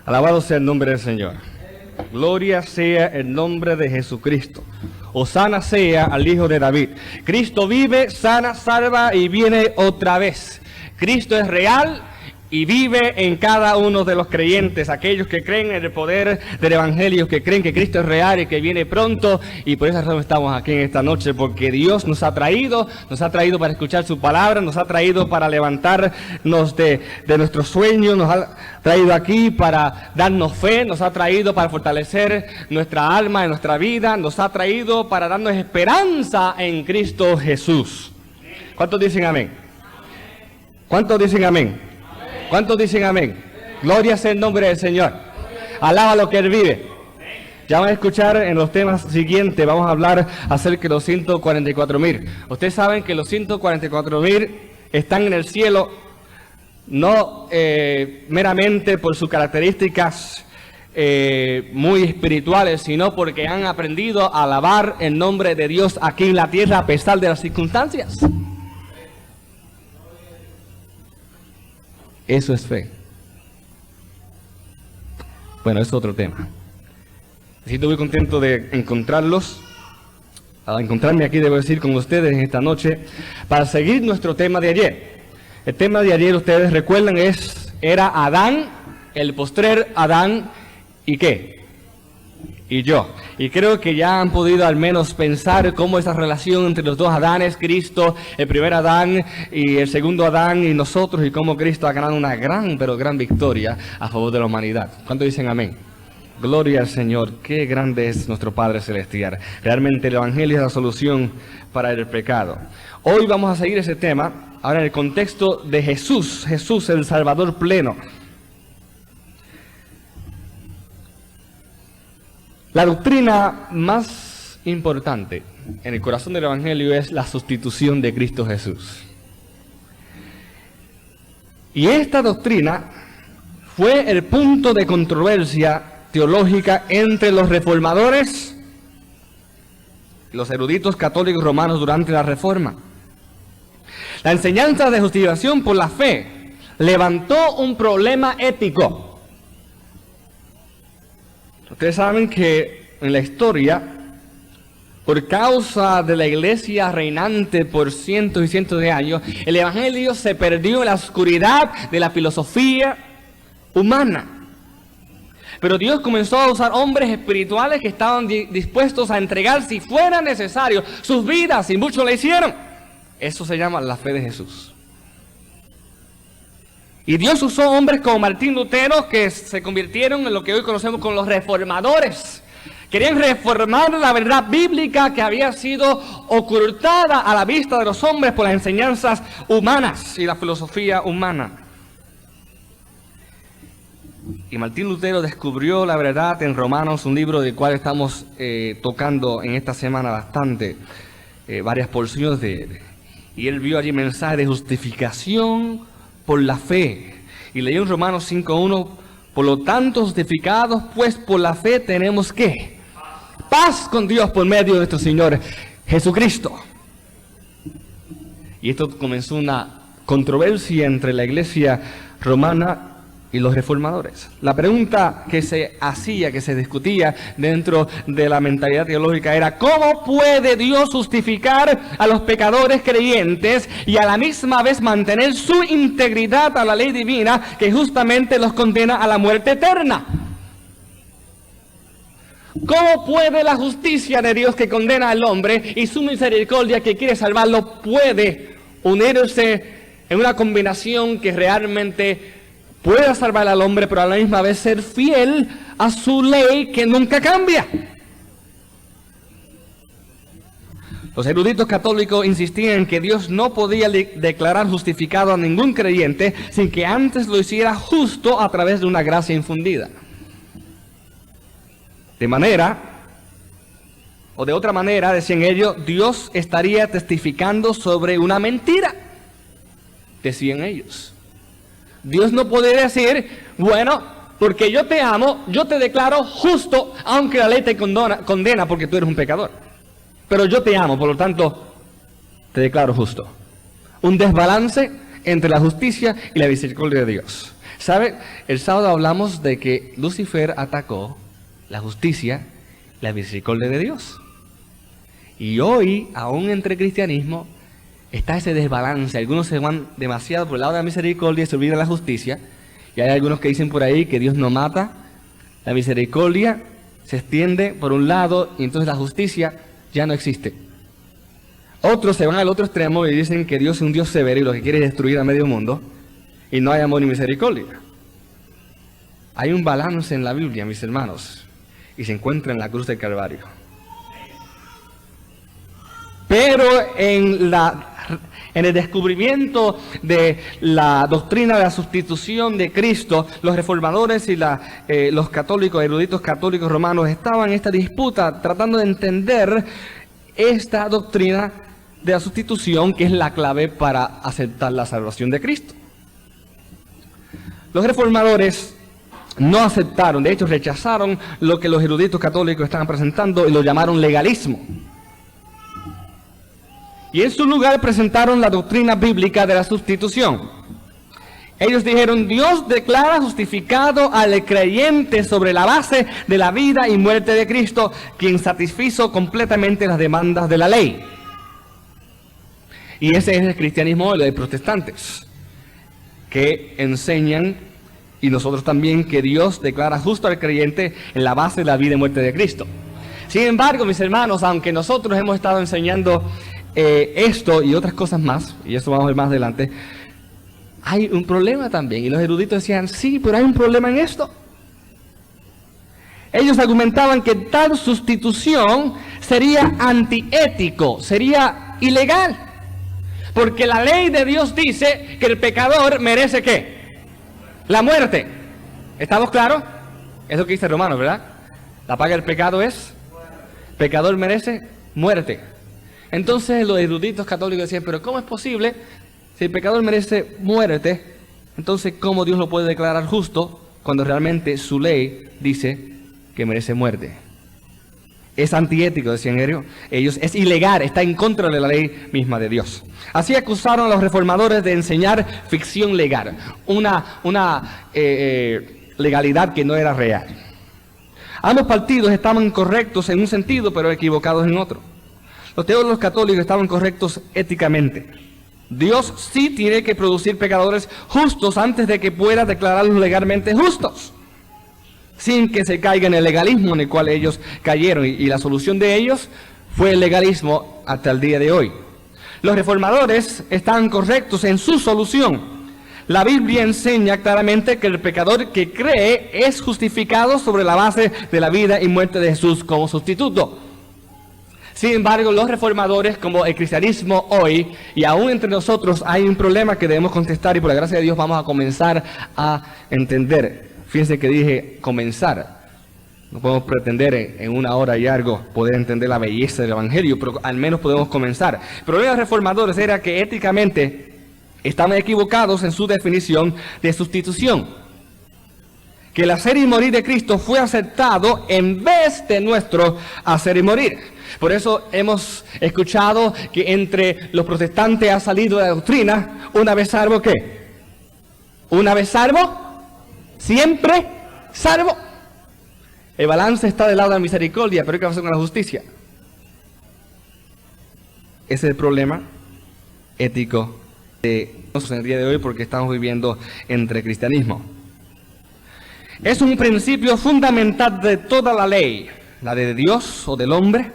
Alabado sea el nombre del Señor. Gloria sea el nombre de Jesucristo. Hosana sea al Hijo de David. Cristo vive, sana, salva y viene otra vez. Cristo es real y vive en cada uno de los creyentes, aquellos que creen en el poder del Evangelio, que creen que Cristo es real y que viene pronto. Y por esa razón estamos aquí en esta noche, porque Dios nos ha traído para escuchar su palabra, nos ha traído para levantarnos de nuestros sueños, nos ha traído aquí para darnos fe, nos ha traído para fortalecer nuestra alma y nuestra vida, nos ha traído para darnos esperanza en Cristo Jesús. ¿Cuántos dicen amén? ¿Cuántos dicen amén? ¿Cuántos dicen amén? Gloria sea el nombre del Señor. Alaba lo que Él vive. Ya van a escuchar en los temas siguientes, vamos a hablar acerca de los 144,000. Ustedes saben que los 144,000 están en el cielo, no meramente por sus características muy espirituales, sino porque han aprendido a alabar el nombre de Dios aquí en la tierra a pesar de las circunstancias. Eso es fe. Bueno, es otro tema. Estoy muy contento de encontrarlos, a encontrarme aquí, debo decir, con ustedes en esta noche, para seguir nuestro tema de ayer. El tema de ayer, ustedes recuerdan, era Adán, el postrer Adán, ¿y qué? Y yo. Y creo que ya han podido al menos pensar cómo esa relación entre los dos Adanes, Cristo, el primer Adán y el segundo Adán y nosotros, y cómo Cristo ha ganado una gran, pero gran victoria a favor de la humanidad. ¿Cuántos dicen amén? Gloria al Señor, qué grande es nuestro Padre Celestial. Realmente el Evangelio es la solución para el pecado. Hoy vamos a seguir ese tema, ahora en el contexto de Jesús, Jesús el Salvador pleno. La doctrina más importante en el corazón del Evangelio es la sustitución de Cristo Jesús. Y esta doctrina fue el punto de controversia teológica entre los reformadores y los eruditos católicos romanos durante la Reforma. La enseñanza de justificación por la fe levantó un problema ético. Ustedes saben que en la historia, por causa de la iglesia reinante por cientos y cientos de años, el Evangelio se perdió en la oscuridad de la filosofía humana. Pero Dios comenzó a usar hombres espirituales que estaban dispuestos a entregar, si fuera necesario, sus vidas, y muchos lo hicieron. Eso se llama la fe de Jesús. Y Dios usó hombres como Martín Lutero, que se convirtieron en lo que hoy conocemos como los reformadores. Querían reformar la verdad bíblica que había sido ocultada a la vista de los hombres por las enseñanzas humanas y la filosofía humana. Y Martín Lutero descubrió la verdad en Romanos, un libro del cual estamos tocando en esta semana bastante, varias porciones de él. Y él vio allí mensajes de justificación por la fe. Y leyó en Romanos 5:1, por lo tanto, justificados pues por la fe tenemos ¿qué? Paz con Dios por medio de nuestro Señor Jesucristo. Y esto comenzó una controversia entre la iglesia romana y los reformadores. La pregunta que se hacía, que se discutía dentro de la mentalidad teológica era: ¿cómo puede Dios justificar a los pecadores creyentes y a la misma vez mantener su integridad a la ley divina que justamente los condena a la muerte eterna? ¿Cómo puede la justicia de Dios que condena al hombre y su misericordia que quiere salvarlo puede unirse en una combinación que realmente pueda salvar al hombre, pero a la misma vez ser fiel a su ley que nunca cambia? Los eruditos católicos insistían en que Dios no podía declarar justificado a ningún creyente sin que antes lo hiciera justo a través de una gracia infundida. De manera, o de otra manera, decían ellos, Dios estaría testificando sobre una mentira, decían ellos. Dios no podría decir, bueno, porque yo te amo, yo te declaro justo, aunque la ley te condena porque tú eres un pecador. Pero yo te amo, por lo tanto, te declaro justo. Un desbalance entre la justicia y la misericordia de Dios. ¿Sabe? El sábado hablamos de que Lucifer atacó la justicia, la misericordia de Dios. Y hoy, aún entre el cristianismo, está ese desbalance. Algunos se van demasiado por el lado de la misericordia y se olvidan de la justicia. Y hay algunos que dicen por ahí que Dios no mata. La misericordia se extiende por un lado y entonces la justicia ya no existe. Otros se van al otro extremo y dicen que Dios es un Dios severo y lo que quiere es destruir a medio mundo. Y no hay amor ni misericordia. Hay un balance en la Biblia, mis hermanos, y se encuentra en la cruz del Calvario. Pero en el descubrimiento de la doctrina de la sustitución de Cristo, los reformadores y los católicos, eruditos católicos romanos, estaban en esta disputa tratando de entender esta doctrina de la sustitución, que es la clave para aceptar la salvación de Cristo. Los reformadores no aceptaron, de hecho rechazaron lo que los eruditos católicos estaban presentando y lo llamaron legalismo. Y en su lugar presentaron la doctrina bíblica de la sustitución. Ellos dijeron: Dios declara justificado al creyente sobre la base de la vida y muerte de Cristo, quien satisfizo completamente las demandas de la ley. Y ese es el cristianismo de los protestantes, que enseñan, y nosotros también, que Dios declara justo al creyente en la base de la vida y muerte de Cristo. Sin embargo, mis hermanos, aunque nosotros hemos estado enseñando esto y otras cosas más, y eso vamos a ver más adelante, hay un problema también. Y los eruditos decían: sí, pero hay un problema en esto. Ellos argumentaban que tal sustitución sería antiético, sería ilegal. Porque la ley de Dios dice que el pecador merece ¿qué? La muerte. ¿Estamos claros? Es lo que dice Romanos, ¿verdad? La paga del pecado es: pecador merece muerte. Entonces los eruditos católicos decían: pero ¿cómo es posible? Si el pecador merece muerte, entonces ¿cómo Dios lo puede declarar justo cuando realmente su ley dice que merece muerte? Es antiético, decían ellos, es ilegal, está en contra de la ley misma de Dios. Así acusaron a los reformadores de enseñar ficción legal, una legalidad que no era real. Ambos partidos estaban correctos en un sentido, pero equivocados en otro. Los teólogos católicos estaban correctos éticamente. Dios sí tiene que producir pecadores justos antes de que pueda declararlos legalmente justos, sin que se caiga en el legalismo en el cual ellos cayeron, y la solución de ellos fue el legalismo hasta el día de hoy. Los reformadores están correctos en su solución. La Biblia enseña claramente que el pecador que cree es justificado sobre la base de la vida y muerte de Jesús como sustituto. Sin embargo, los reformadores, como el cristianismo hoy, y aún entre nosotros, hay un problema que debemos contestar, y por la gracia de Dios vamos a comenzar a entender. Fíjense que dije comenzar. No podemos pretender en una hora y algo poder entender la belleza del Evangelio, pero al menos podemos comenzar. El problema de los reformadores era que éticamente estaban equivocados en su definición de sustitución. Que el hacer y morir de Cristo fue aceptado en vez de nuestro hacer y morir. Por eso hemos escuchado que entre los protestantes ha salido la doctrina: una vez salvo, ¿qué? Una vez salvo, siempre salvo. El balance está del lado de la misericordia, pero ¿qué va a hacer con la justicia? Ese es el problema ético de nosotros en el día de hoy, porque estamos viviendo entre cristianismo. Es un principio fundamental de toda la ley, la de Dios o del hombre,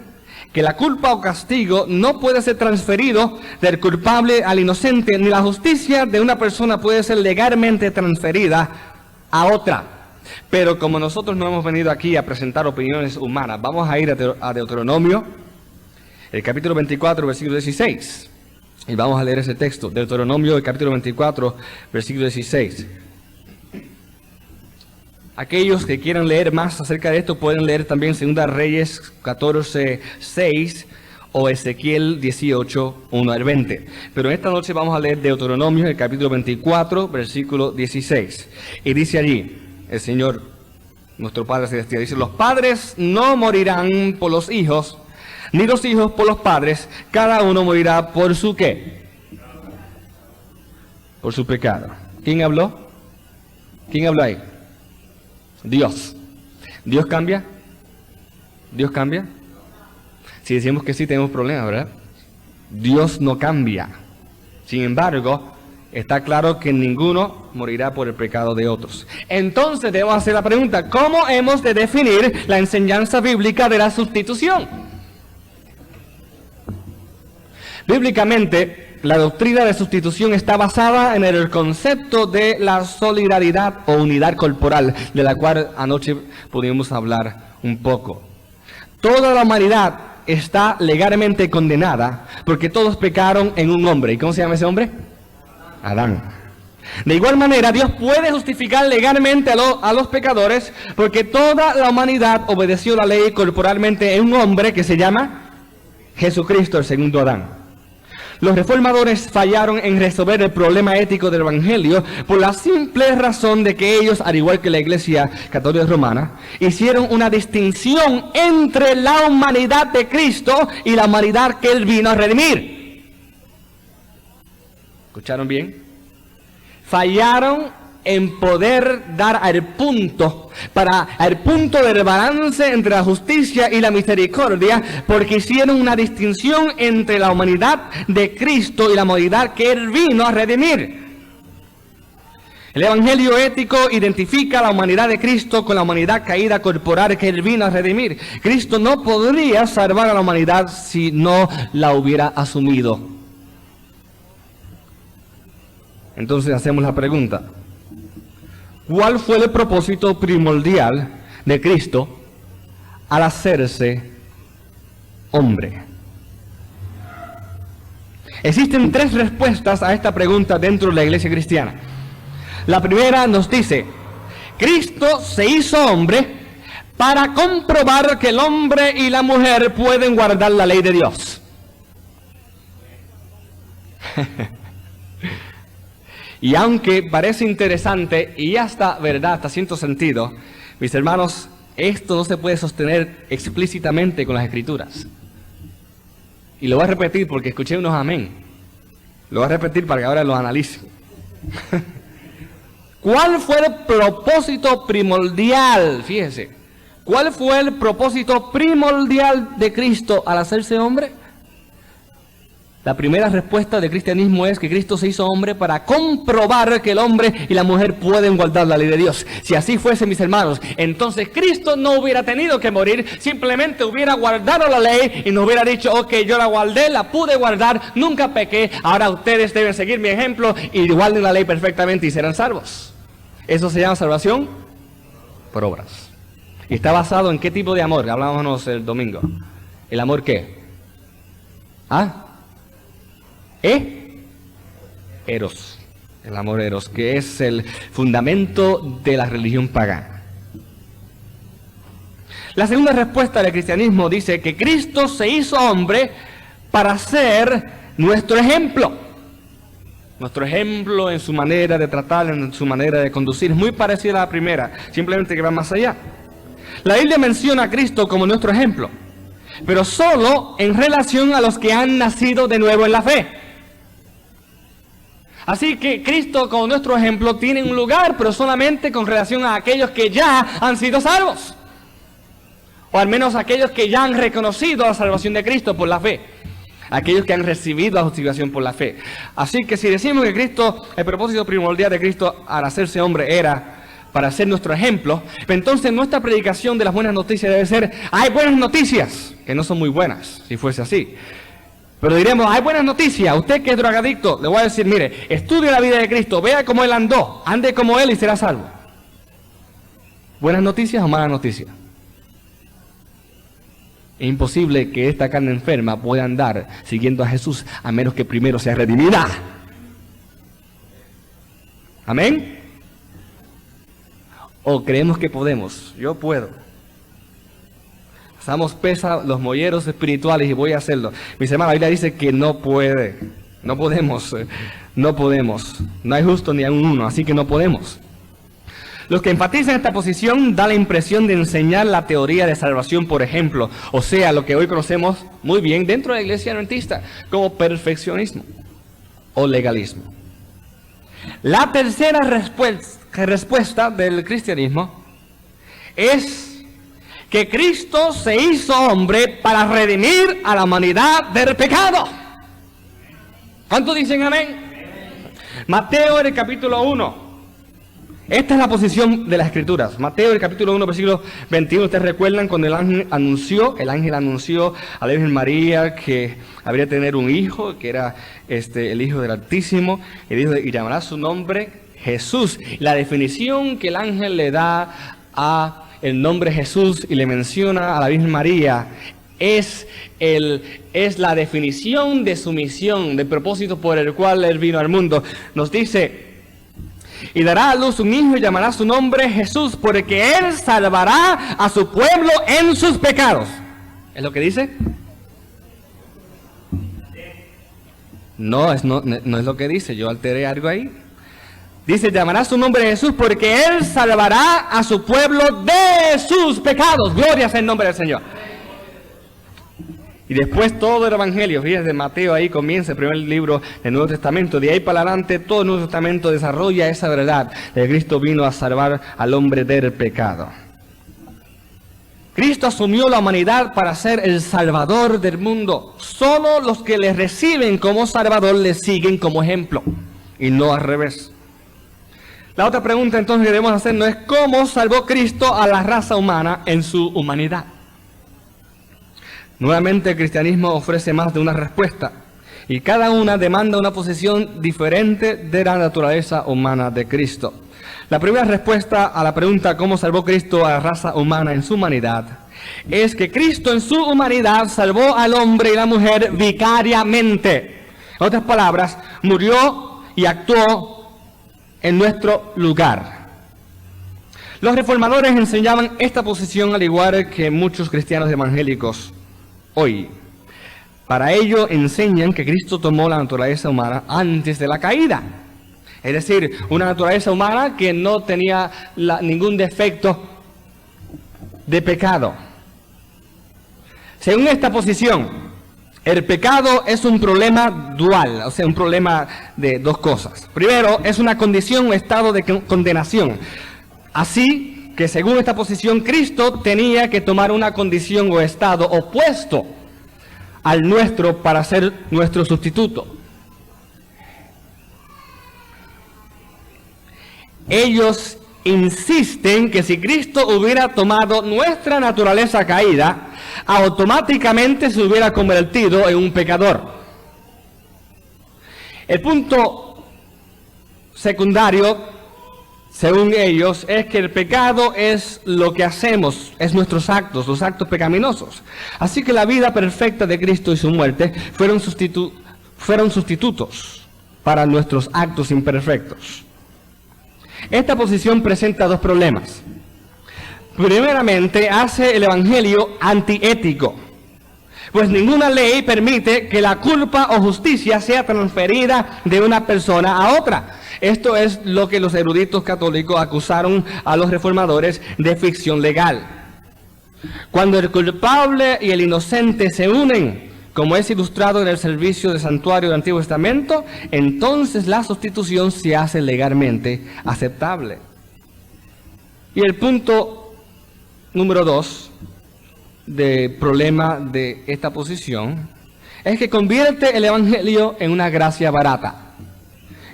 que la culpa o castigo no puede ser transferido del culpable al inocente, ni la justicia de una persona puede ser legalmente transferida a otra. Pero como nosotros no hemos venido aquí a presentar opiniones humanas, vamos a ir a Deuteronomio, el capítulo 24, versículo 16. Y vamos a leer ese texto, Deuteronomio, el capítulo 24, versículo 16. Aquellos que quieran leer más acerca de esto pueden leer también 2 Reyes 14, 6 o Ezequiel 18, 1 al 20. Pero esta noche vamos a leer Deuteronomio, el capítulo 24, versículo 16. Y dice allí, el Señor, nuestro Padre Celestial, dice: los padres no morirán por los hijos, ni los hijos por los padres, cada uno morirá por su ¿qué? Por su pecado. ¿Quién habló? ¿Quién habló ahí? Dios. ¿Dios cambia? ¿Dios cambia? Si decimos que sí, tenemos problemas, ¿verdad? Dios no cambia. Sin embargo, está claro que ninguno morirá por el pecado de otros. Entonces debemos hacer la pregunta, ¿cómo hemos de definir la enseñanza bíblica de la sustitución? Bíblicamente, la doctrina de sustitución está basada en el concepto de la solidaridad o unidad corporal, de la cual anoche pudimos hablar un poco. Toda la humanidad está legalmente condenada porque todos pecaron en un hombre. ¿Y cómo se llama ese hombre? Adán. De igual manera, Dios puede justificar legalmente a los pecadores porque toda la humanidad obedeció la ley corporalmente en un hombre que se llama Jesucristo, el segundo Adán. Los reformadores fallaron en resolver el problema ético del Evangelio por la simple razón de que ellos, al igual que la Iglesia Católica Romana, hicieron una distinción entre la humanidad de Cristo y la humanidad que Él vino a redimir. ¿Escucharon bien? Fallaron en poder dar al punto del balance entre la justicia y la misericordia, porque hicieron una distinción entre la humanidad de Cristo y la humanidad que Él vino a redimir. El Evangelio ético identifica la humanidad de Cristo con la humanidad caída corporal que Él vino a redimir. Cristo no podría salvar a la humanidad si no la hubiera asumido. Entonces hacemos la pregunta: ¿cuál fue el propósito primordial de Cristo al hacerse hombre? Existen 3 respuestas a esta pregunta dentro de la iglesia cristiana. La primera nos dice: Cristo se hizo hombre para comprobar que el hombre y la mujer pueden guardar la ley de Dios. Y aunque parece interesante y hasta verdad, hasta cierto sentido, mis hermanos, esto no se puede sostener explícitamente con las Escrituras. Y lo voy a repetir porque escuché unos amén. Lo voy a repetir para que ahora lo analice. ¿Cuál fue el propósito primordial? Fíjese. ¿Cuál fue el propósito primordial de Cristo al hacerse hombre? La primera respuesta del cristianismo es que Cristo se hizo hombre para comprobar que el hombre y la mujer pueden guardar la ley de Dios. Si así fuese, mis hermanos, entonces Cristo no hubiera tenido que morir, simplemente hubiera guardado la ley y nos hubiera dicho: ok, yo la guardé, la pude guardar, nunca pequé, ahora ustedes deben seguir mi ejemplo y guarden la ley perfectamente y serán salvos. ¿Eso se llama salvación? Por obras. ¿Y está basado en qué tipo de amor? Hablábamos el domingo. ¿El amor qué? ¿Ah? Eros, el amor eros, que es el fundamento de la religión pagana. La segunda respuesta del cristianismo dice que Cristo se hizo hombre para ser nuestro ejemplo. Nuestro ejemplo en su manera de tratar, en su manera de conducir, es muy parecida a la primera, simplemente que va más allá. La Biblia menciona a Cristo como nuestro ejemplo, pero solo en relación a los que han nacido de nuevo en la fe. Así que Cristo como nuestro ejemplo tiene un lugar, pero solamente con relación a aquellos que ya han sido salvos. O al menos aquellos que ya han reconocido la salvación de Cristo por la fe. Aquellos que han recibido la justificación por la fe. Así que si decimos que Cristo, el propósito primordial de Cristo al hacerse hombre era para ser nuestro ejemplo, entonces nuestra predicación de las buenas noticias debe ser: hay buenas noticias, que no son muy buenas, si fuese así. Pero diremos: hay buenas noticias. Usted que es drogadicto, le voy a decir: mire, estudie la vida de Cristo, vea cómo Él andó, ande como Él y será salvo. ¿Buenas noticias o malas noticias? Es imposible que esta carne enferma pueda andar siguiendo a Jesús a menos que primero sea redimida. ¿Amén? ¿O creemos que podemos? Yo puedo. Pasamos pesa los molleros espirituales y voy a hacerlo. Mis hermanos, la Biblia dice que no puede. No podemos. No podemos. No hay justo ni a uno, así que no podemos. Los que enfatizan esta posición dan la impresión de enseñar la teoría de salvación, por ejemplo, o sea, lo que hoy conocemos muy bien dentro de la iglesia adventista como perfeccionismo o legalismo. La tercera respuesta del cristianismo es que Cristo se hizo hombre para redimir a la humanidad del pecado. ¿Cuántos dicen amén? Mateo en el capítulo 1. Esta es la posición de las Escrituras. Mateo el capítulo 1, versículo 21. Ustedes recuerdan cuando el ángel anunció a la Virgen María que habría de tener un hijo, que era el Hijo del Altísimo, y llamará su nombre Jesús. La definición que el ángel le da a el nombre Jesús y le menciona a la Virgen María es la definición de su misión, del propósito por el cual él vino al mundo. Nos dice: y dará a luz un hijo y llamará su nombre Jesús, porque él salvará a su pueblo en sus pecados. ¿Es lo que dice? No es lo que dice, yo alteré algo ahí. Dice: llamará su nombre Jesús, porque él salvará a su pueblo de sus pecados. Gloria sea el nombre del Señor. Y después todo el Evangelio, fíjense, Mateo ahí comienza el primer libro del Nuevo Testamento. De ahí para adelante todo el Nuevo Testamento desarrolla esa verdad de que Cristo vino a salvar al hombre del pecado. Cristo asumió la humanidad para ser el Salvador del mundo. Solo los que le reciben como Salvador le siguen como ejemplo, y no al revés. La otra pregunta entonces que debemos hacernos es: ¿cómo salvó Cristo a la raza humana en su humanidad? Nuevamente el cristianismo ofrece más de una respuesta, y cada una demanda una posición diferente de la naturaleza humana de Cristo. La primera respuesta a la pregunta ¿cómo salvó Cristo a la raza humana en su humanidad? Es que Cristo en su humanidad salvó al hombre y la mujer vicariamente. En otras palabras, murió y actuó en nuestro lugar. Los reformadores enseñaban esta posición al igual que muchos cristianos evangélicos hoy. Para ello enseñan que Cristo tomó la naturaleza humana antes de la caída. Es decir, una naturaleza humana que no tenía ningún defecto de pecado. Según esta posición, el pecado es un problema dual, o sea, un problema de dos cosas. Primero, es una condición o estado de condenación. Así que según esta posición, Cristo tenía que tomar una condición o estado opuesto al nuestro para ser nuestro sustituto. Ellos insisten que si Cristo hubiera tomado nuestra naturaleza caída, automáticamente se hubiera convertido en un pecador. El punto secundario, según ellos, es que el pecado es lo que hacemos, es nuestros actos, los actos pecaminosos. Así que la vida perfecta de Cristo y su muerte fueron sustitutos para nuestros actos imperfectos. Esta posición presenta dos problemas. Primeramente, hace el Evangelio antiético, pues ninguna ley permite que la culpa o justicia sea transferida de una persona a otra. Esto es lo que los eruditos católicos acusaron a los reformadores de ficción legal. Cuando el culpable y el inocente se unen, como es ilustrado en el servicio del santuario del Antiguo Testamento, entonces la sustitución se hace legalmente aceptable. Y el punto número 2 del problema de esta posición es que convierte el Evangelio en una gracia barata.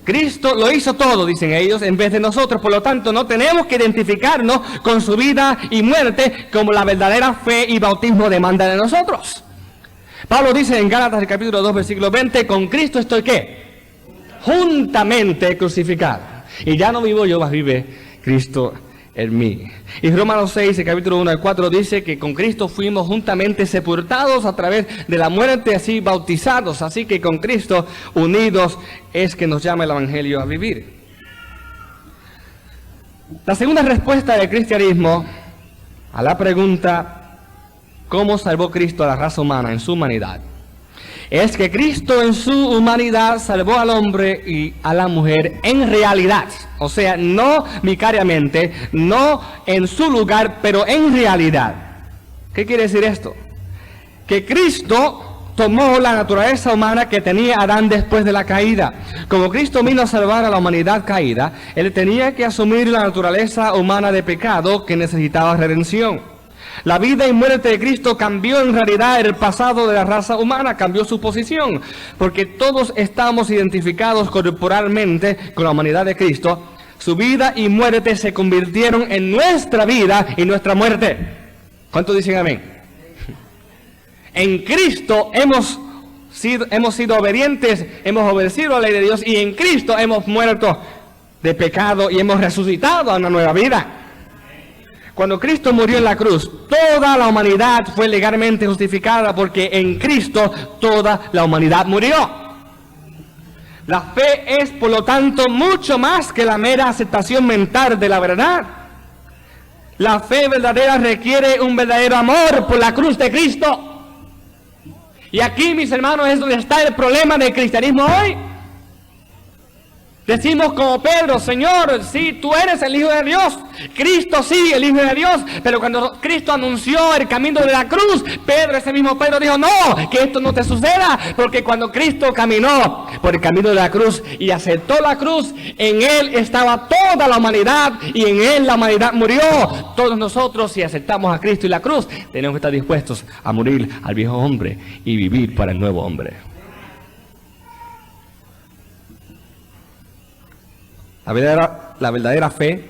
Cristo lo hizo todo, dicen ellos, en vez de nosotros. Por lo tanto, no tenemos que identificarnos con su vida y muerte como la verdadera fe y bautismo demanda de nosotros. Pablo dice en Gálatas, el capítulo 2, versículo 20, con Cristo estoy, ¿qué? Juntamente crucificado. Y ya no vivo yo, mas vive Cristo en mí. Y Romanos 6, el capítulo 1 al 4, dice que con Cristo fuimos juntamente sepultados a través de la muerte, así bautizados. Así que con Cristo unidos es que nos llama el Evangelio a vivir. La segunda respuesta del cristianismo a la pregunta ¿cómo salvó Cristo a la raza humana en su humanidad? Es que Cristo en su humanidad salvó al hombre y a la mujer en realidad. O sea, no vicariamente, no en su lugar, pero en realidad. ¿Qué quiere decir esto? Que Cristo tomó la naturaleza humana que tenía Adán después de la caída. Como Cristo vino a salvar a la humanidad caída, Él tenía que asumir la naturaleza humana de pecado que necesitaba redención. La vida y muerte de Cristo cambió en realidad el pasado de la raza humana, cambió su posición, porque todos estamos identificados corporalmente con la humanidad de Cristo. Su vida y muerte se convirtieron en nuestra vida y nuestra muerte. ¿Cuántos dicen amén? En Cristo hemos sido obedientes, hemos obedecido a la ley de Dios, y en Cristo hemos muerto de pecado y hemos resucitado a una nueva vida. Cuando Cristo murió en la cruz, toda la humanidad fue legalmente justificada, porque en Cristo toda la humanidad murió. La fe es, por lo tanto, mucho más que la mera aceptación mental de la verdad. La fe verdadera requiere un verdadero amor por la cruz de Cristo. Y aquí, mis hermanos, es donde está el problema del cristianismo hoy. Decimos como Pedro: Señor, sí, tú eres el Hijo de Dios. Cristo sí, el Hijo de Dios. Pero cuando Cristo anunció el camino de la cruz, Pedro, ese mismo Pedro, dijo: no, que esto no te suceda. Porque cuando Cristo caminó por el camino de la cruz y aceptó la cruz, en Él estaba toda la humanidad, y en Él la humanidad murió. Todos nosotros, si aceptamos a Cristo y la cruz, tenemos que estar dispuestos a morir al viejo hombre y vivir para el nuevo hombre. La verdadera fe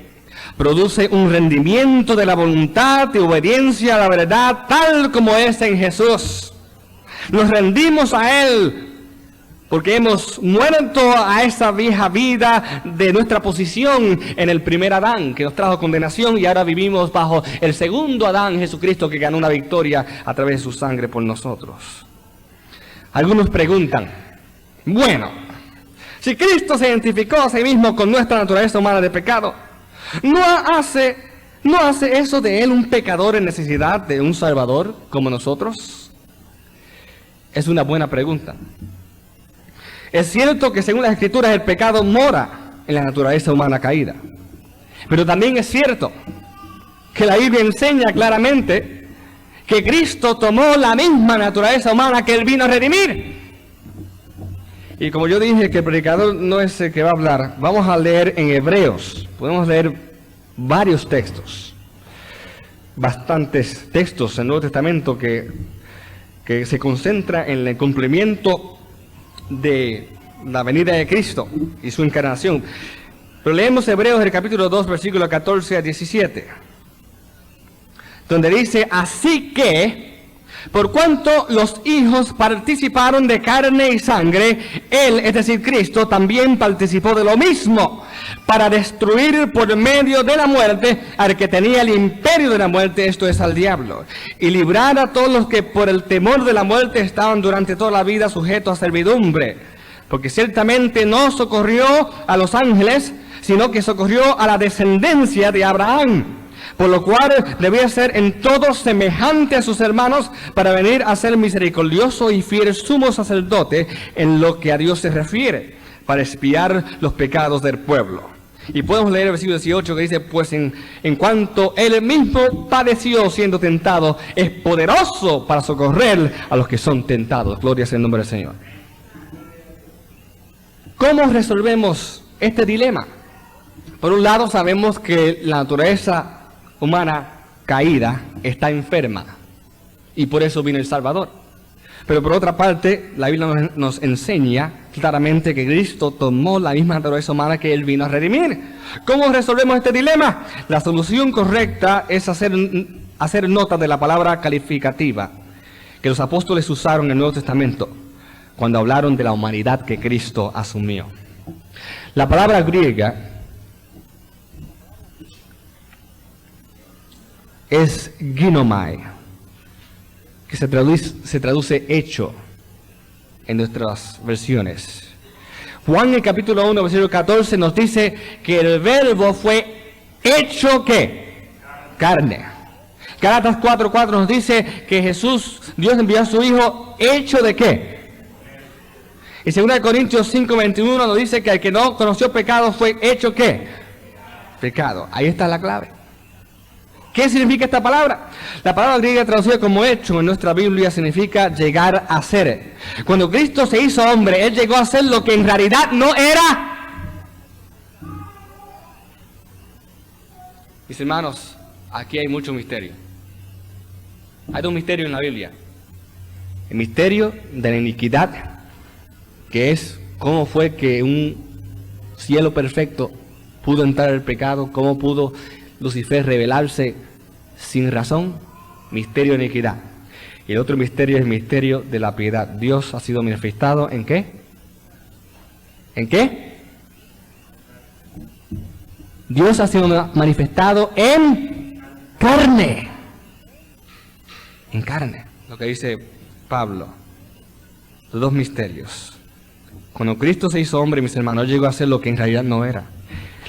produce un rendimiento de la voluntad y obediencia a la verdad tal como es en Jesús. Nos rendimos a Él porque hemos muerto a esa vieja vida de nuestra posición en el primer Adán, que nos trajo condenación, y ahora vivimos bajo el segundo Adán, Jesucristo, que ganó una victoria a través de su sangre por nosotros. Algunos preguntan: bueno, si Cristo se identificó a sí mismo con nuestra naturaleza humana de pecado, ¿no hace eso de Él un pecador en necesidad de un Salvador como nosotros? Es una buena pregunta. Es cierto que según las Escrituras el pecado mora en la naturaleza humana caída. Pero también es cierto que la Biblia enseña claramente que Cristo tomó la misma naturaleza humana que Él vino a redimir. Y como yo dije que el predicador no es el que va a hablar, vamos a leer en Hebreos. Podemos leer varios textos, bastantes textos en el Nuevo Testamento que se concentra en el cumplimiento de la venida de Cristo y su encarnación. Pero leemos Hebreos el capítulo 2, versículos 14 a 17, donde dice: así que, por cuanto los hijos participaron de carne y sangre, Él, es decir, Cristo, también participó de lo mismo, para destruir por medio de la muerte al que tenía el imperio de la muerte, esto es, al diablo, y librar a todos los que por el temor de la muerte estaban durante toda la vida sujetos a servidumbre. Porque ciertamente no socorrió a los ángeles, sino que socorrió a la descendencia de Abraham, por lo cual debía ser en todo semejante a sus hermanos, para venir a ser misericordioso y fiel sumo sacerdote en lo que a Dios se refiere, para expiar los pecados del pueblo. Y podemos leer el versículo 18 que dice: pues en cuanto Él mismo padeció siendo tentado, es poderoso para socorrer a los que son tentados. Gloria sea el nombre del Señor. ¿Cómo resolvemos este dilema? Por un lado, sabemos que la naturaleza humana caída está enferma, y por eso vino el Salvador. Pero por otra parte, la Biblia nos enseña claramente que Cristo tomó la misma naturaleza humana que Él vino a redimir. ¿Cómo resolvemos este dilema? La solución correcta es hacer nota de la palabra calificativa que los apóstoles usaron en el Nuevo Testamento cuando hablaron de la humanidad que Cristo asumió. La palabra griega es ginomai, que se traduce hecho en nuestras versiones. Juan, en el capítulo 1, versículo 14, nos dice que el verbo fue hecho, ¿qué? Carne. Gálatas 4:4 nos dice que Dios envió a su Hijo hecho de ¿qué? Y 2 Corintios 5:21 nos dice que el que no conoció pecado fue hecho ¿qué? Pecado. Ahí está la clave. ¿Qué significa esta palabra? La palabra griega traducida como hecho en nuestra Biblia significa llegar a ser. Cuando Cristo se hizo hombre, Él llegó a ser lo que en realidad no era. Mis hermanos, aquí hay mucho misterio. Hay dos misterios en la Biblia. El misterio de la iniquidad, que es cómo fue que un cielo perfecto pudo entrar el pecado, cómo pudo Lucifer rebelarse sin razón. Misterio de iniquidad. Y el otro misterio es el misterio de la piedad. Dios ha sido manifestado ¿en qué? ¿En qué? Dios ha sido manifestado en carne. En carne. Lo que dice Pablo. Los dos misterios. Cuando Cristo se hizo hombre, mis hermanos, llegó a ser lo que en realidad no era.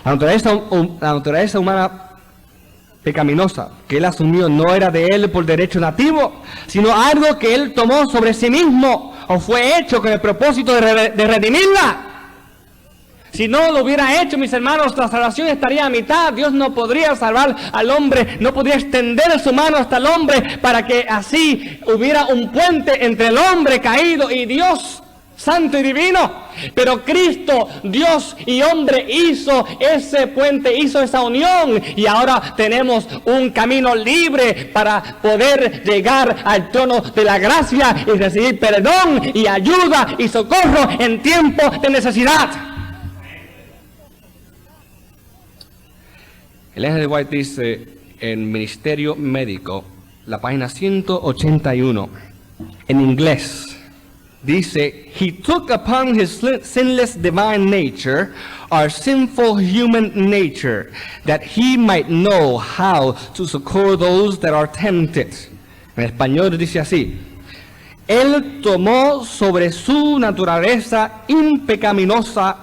La naturaleza humana pecaminosa que Él asumió no era de Él por derecho nativo, sino algo que Él tomó sobre sí mismo o fue hecho con el propósito de redimirla. Si no lo hubiera hecho, mis hermanos, la salvación estaría a mitad. Dios no podría salvar al hombre, no podría extender su mano hasta el hombre para que así hubiera un puente entre el hombre caído y Dios santo y divino. Pero Cristo, Dios y hombre, hizo ese puente, hizo esa unión, y ahora tenemos un camino libre para poder llegar al trono de la gracia y recibir perdón y ayuda y socorro en tiempo de necesidad. El Ellen G. White dice en Ministerio Médico, la página 181, en inglés, dice: He took upon his sinless divine nature our sinful human nature, that he might know how to succor those that are tempted. En español dice así: Él tomó sobre su naturaleza impecaminosa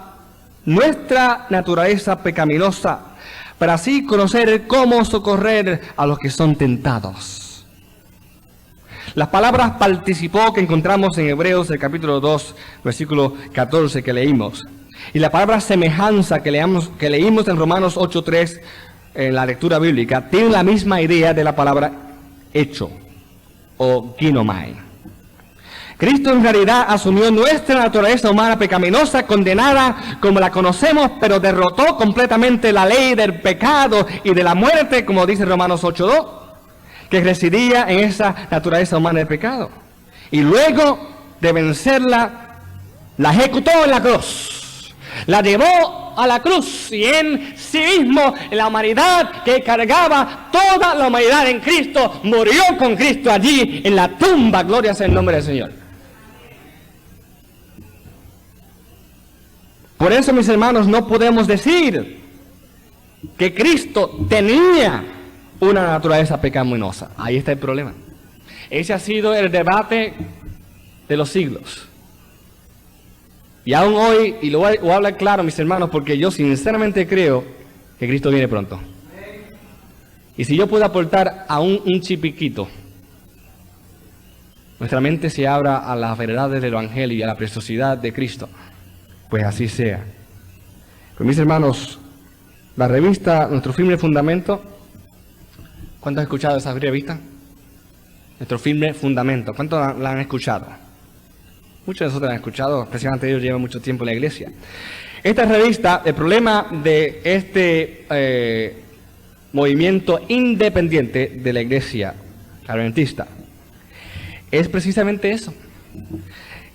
nuestra naturaleza pecaminosa, para así conocer cómo socorrer a los que son tentados. Las palabras participó que encontramos en Hebreos, el capítulo 2, versículo 14 que leímos. Y la palabra semejanza que leímos en Romanos 8:3 en la lectura bíblica, tiene la misma idea de la palabra hecho o ginomai. Cristo en realidad asumió nuestra naturaleza humana pecaminosa, condenada como la conocemos, pero derrotó completamente la ley del pecado y de la muerte, como dice Romanos 8:2, que residía en esa naturaleza humana de pecado. Y luego de vencerla, la ejecutó en la cruz. La llevó a la cruz y en sí mismo la humanidad que cargaba toda la humanidad en Cristo, murió con Cristo allí en la tumba. Gloria sea el nombre del Señor. Por eso, mis hermanos, no podemos decir que Cristo tenía una naturaleza pecaminosa. Ahí está el problema. Ese ha sido el debate de los siglos. Y aún hoy, y lo voy a hablar claro, mis hermanos, porque yo sinceramente creo que Cristo viene pronto. Y si yo puedo aportar a un chipiquito, nuestra mente se abra a las verdades del Evangelio y a la preciosidad de Cristo, pues así sea. Pues mis hermanos, la revista Nuestro Firme Fundamento, ¿cuántos han escuchado esa revista? Nuestro Firme Fundamento, ¿cuántos la han escuchado? Muchos de nosotros la han escuchado, especialmente ellos llevan mucho tiempo en la iglesia. Esta revista, el problema de este movimiento independiente de la iglesia adventista es precisamente eso,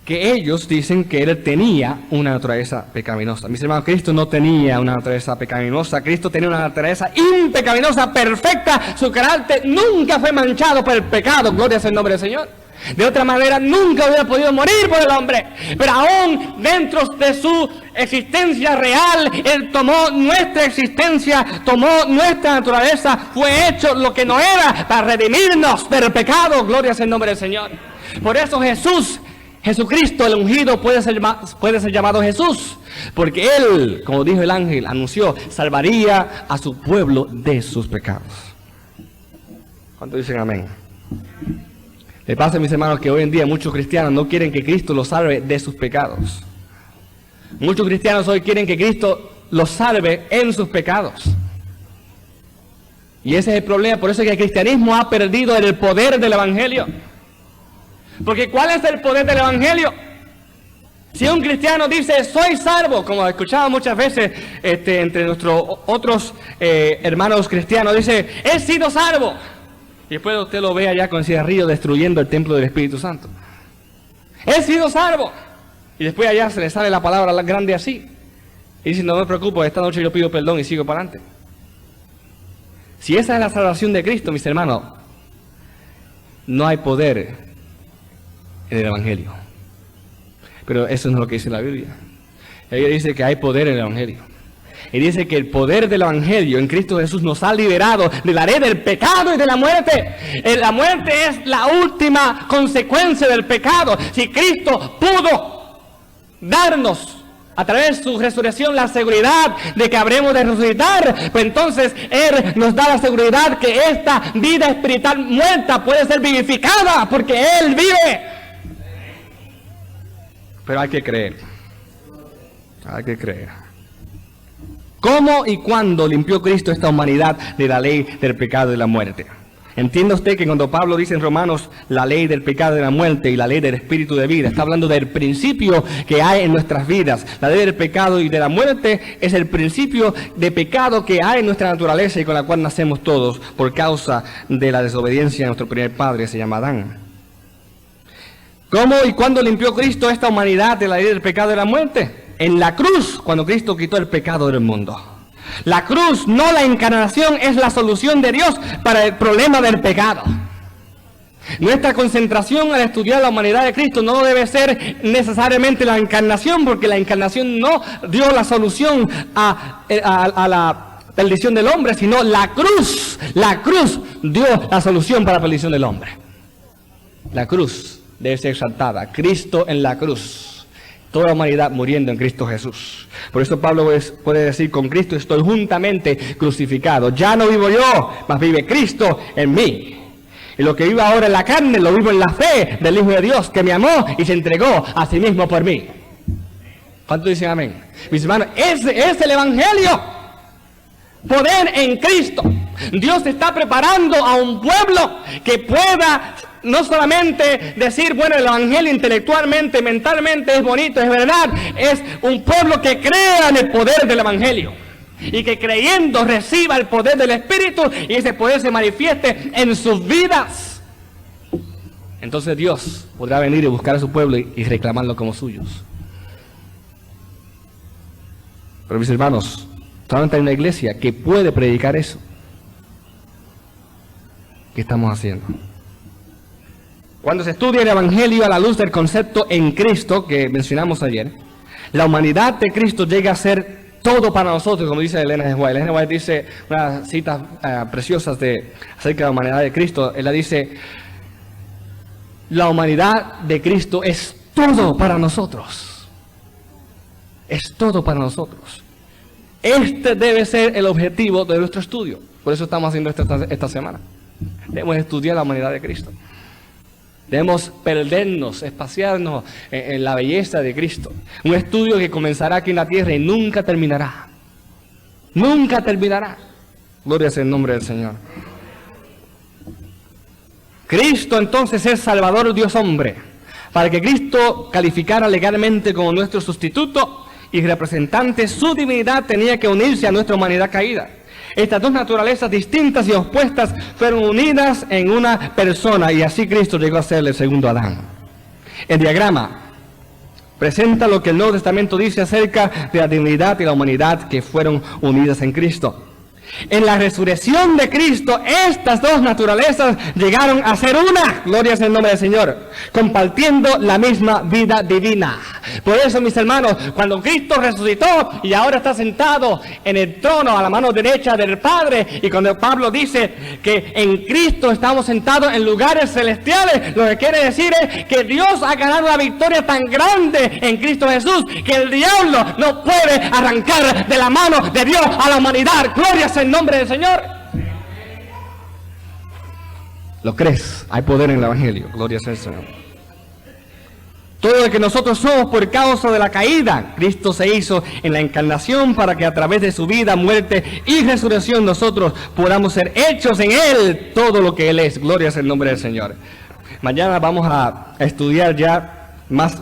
que ellos dicen que Él tenía una naturaleza pecaminosa. Mis hermanos, Cristo no tenía una naturaleza pecaminosa. Cristo tenía una naturaleza impecaminosa, perfecta. Su carácter nunca fue manchado por el pecado. Gloria sea el nombre del Señor. De otra manera, nunca hubiera podido morir por el hombre. Pero aún dentro de su existencia real, Él tomó nuestra existencia, tomó nuestra naturaleza, fue hecho lo que no era para redimirnos del pecado. Gloria sea el nombre del Señor. Por eso Jesucristo, el ungido, puede ser llamado Jesús, porque Él, como dijo el ángel, anunció, salvaría a su pueblo de sus pecados. ¿Cuántos dicen amén? Le pasa, mis hermanos, que hoy en día muchos cristianos no quieren que Cristo los salve de sus pecados. Muchos cristianos hoy quieren que Cristo los salve en sus pecados. Y ese es el problema, por eso es que el cristianismo ha perdido el poder del evangelio. Porque ¿cuál es el poder del evangelio? Si un cristiano dice, soy salvo, como escuchaba muchas veces entre nuestros otros hermanos cristianos, dice, he sido salvo. Y después usted lo ve allá con cigarrillo destruyendo el templo del Espíritu Santo. He sido salvo. Y después allá se le sale la palabra grande así. Y dice, no me preocupo, esta noche yo pido perdón y sigo para adelante. Si esa es la salvación de Cristo, mis hermanos, no hay poder en el evangelio. Pero eso no es lo que dice la Biblia. Ella dice que hay poder en el evangelio. Y dice que el poder del evangelio en Cristo Jesús nos ha liberado de la ley del pecado y de la muerte. La muerte es la última consecuencia del pecado. Si Cristo pudo darnos a través de su resurrección la seguridad de que habremos de resucitar, pues entonces Él nos da la seguridad que esta vida espiritual muerta puede ser vivificada porque Él vive. Pero hay que creer. Hay que creer. ¿Cómo y cuándo limpió Cristo esta humanidad de la ley del pecado y de la muerte? Entienda usted que cuando Pablo dice en Romanos la ley del pecado y de la muerte y la ley del espíritu de vida, está hablando del principio que hay en nuestras vidas. La ley del pecado y de la muerte es el principio de pecado que hay en nuestra naturaleza y con la cual nacemos todos por causa de la desobediencia de nuestro primer padre, se llama Adán. ¿Cómo y cuándo limpió Cristo esta humanidad de la ley del pecado y de la muerte? En la cruz, cuando Cristo quitó el pecado del mundo. La cruz, no la encarnación, es la solución de Dios para el problema del pecado. Nuestra concentración al estudiar la humanidad de Cristo no debe ser necesariamente la encarnación, porque la encarnación no dio la solución a la perdición del hombre, sino la cruz. La cruz dio la solución para la perdición del hombre. La cruz debe ser exaltada. Cristo en la cruz. Toda la humanidad muriendo en Cristo Jesús. Por eso Pablo puede decir, con Cristo estoy juntamente crucificado. Ya no vivo yo, mas vive Cristo en mí. Y lo que vivo ahora en la carne, lo vivo en la fe del Hijo de Dios, que me amó y se entregó a sí mismo por mí. ¿Cuántos dicen amén? Mis hermanos, ese es el evangelio. Poder en Cristo. Dios está preparando a un pueblo que pueda no solamente decir, bueno, el evangelio intelectualmente, mentalmente es bonito, es verdad. Es un pueblo que crea en el poder del evangelio. Y que creyendo reciba el poder del Espíritu y ese poder se manifieste en sus vidas. Entonces Dios podrá venir y buscar a su pueblo y reclamarlo como suyos. Pero mis hermanos, solamente hay una iglesia que puede predicar eso. ¿Qué estamos haciendo? Cuando se estudia el evangelio a la luz del concepto en Cristo que mencionamos ayer, la humanidad de Cristo llega a ser todo para nosotros, como dice Elena G. White. Elena G. White dice unas citas preciosas acerca de la humanidad de Cristo. Ella dice, la humanidad de Cristo es todo para nosotros. Es todo para nosotros. Este debe ser el objetivo de nuestro estudio. Por eso estamos haciendo esta semana. Debemos estudiar la humanidad de Cristo. Debemos perdernos, espaciarnos en la belleza de Cristo. Un estudio que comenzará aquí en la tierra y nunca terminará. Nunca terminará. Gloria sea el nombre del Señor. Cristo entonces es Salvador, Dios hombre. Para que Cristo calificara legalmente como nuestro sustituto y representante, su divinidad tenía que unirse a nuestra humanidad caída. Estas dos naturalezas distintas y opuestas fueron unidas en una persona y así Cristo llegó a ser el segundo Adán. El diagrama presenta lo que el Nuevo Testamento dice acerca de la divinidad y la humanidad que fueron unidas en Cristo. En la resurrección de Cristo, estas dos naturalezas llegaron a ser una, gloria sea el nombre del Señor, compartiendo la misma vida divina. Por eso, mis hermanos, cuando Cristo resucitó y ahora está sentado en el trono a la mano derecha del Padre, y cuando Pablo dice que en Cristo estamos sentados en lugares celestiales, lo que quiere decir es que Dios ha ganado una victoria tan grande en Cristo Jesús, que el diablo no puede arrancar de la mano de Dios a la humanidad. Gloria sea el nombre del Señor. ¿Lo crees? Hay poder en el evangelio. Gloria sea el Señor. Todo lo que nosotros somos por causa de la caída, Cristo se hizo en la encarnación para que a través de su vida, muerte y resurrección nosotros podamos ser hechos en Él todo lo que Él es. Gloria es el nombre del Señor. Mañana vamos a estudiar ya más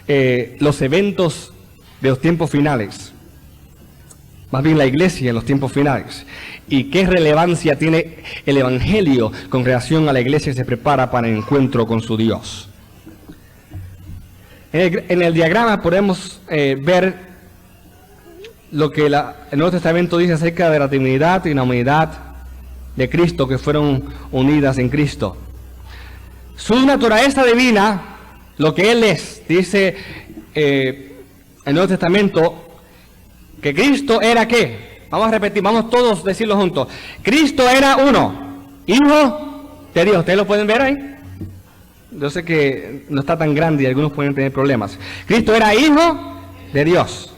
los eventos de los tiempos finales. Más bien la iglesia en los tiempos finales. Y qué relevancia tiene el Evangelio con relación a la iglesia que se prepara para el encuentro con su Dios. En el diagrama podemos ver lo que el Nuevo Testamento dice acerca de la divinidad y la humanidad de Cristo, que fueron unidas en Cristo. Su naturaleza divina, lo que Él es, dice el Nuevo Testamento, que Cristo era ¿qué? Vamos a repetir, vamos todos a decirlo juntos. Cristo era uno, Hijo de Dios. ¿Ustedes lo pueden ver ahí? Yo sé que no está tan grande y algunos pueden tener problemas. Cristo era Hijo de Dios.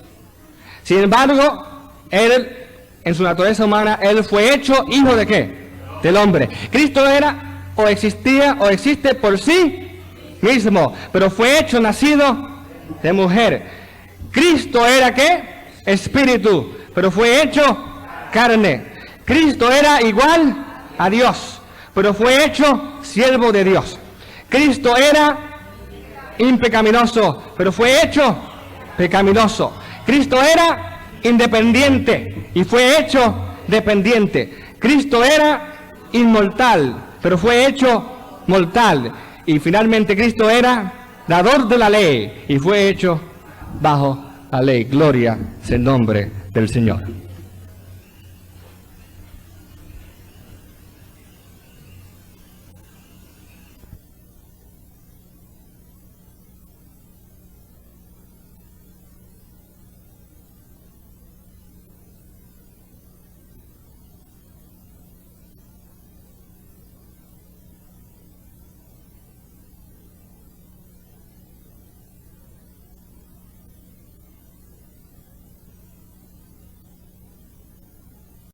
Sin embargo, Él, en su naturaleza humana, Él fue hecho Hijo de ¿qué? Del hombre. Cristo era, o existía, o existe por sí mismo, pero fue hecho, nacido de mujer. Cristo era ¿qué? Espíritu, pero fue hecho carne. Cristo era igual a Dios, pero fue hecho siervo de Dios. Cristo era impecaminoso, pero fue hecho pecaminoso. Cristo era independiente y fue hecho dependiente. Cristo era inmortal, pero fue hecho mortal. Y finalmente Cristo era dador de la ley y fue hecho bajo la ley. Gloria es el nombre del Señor.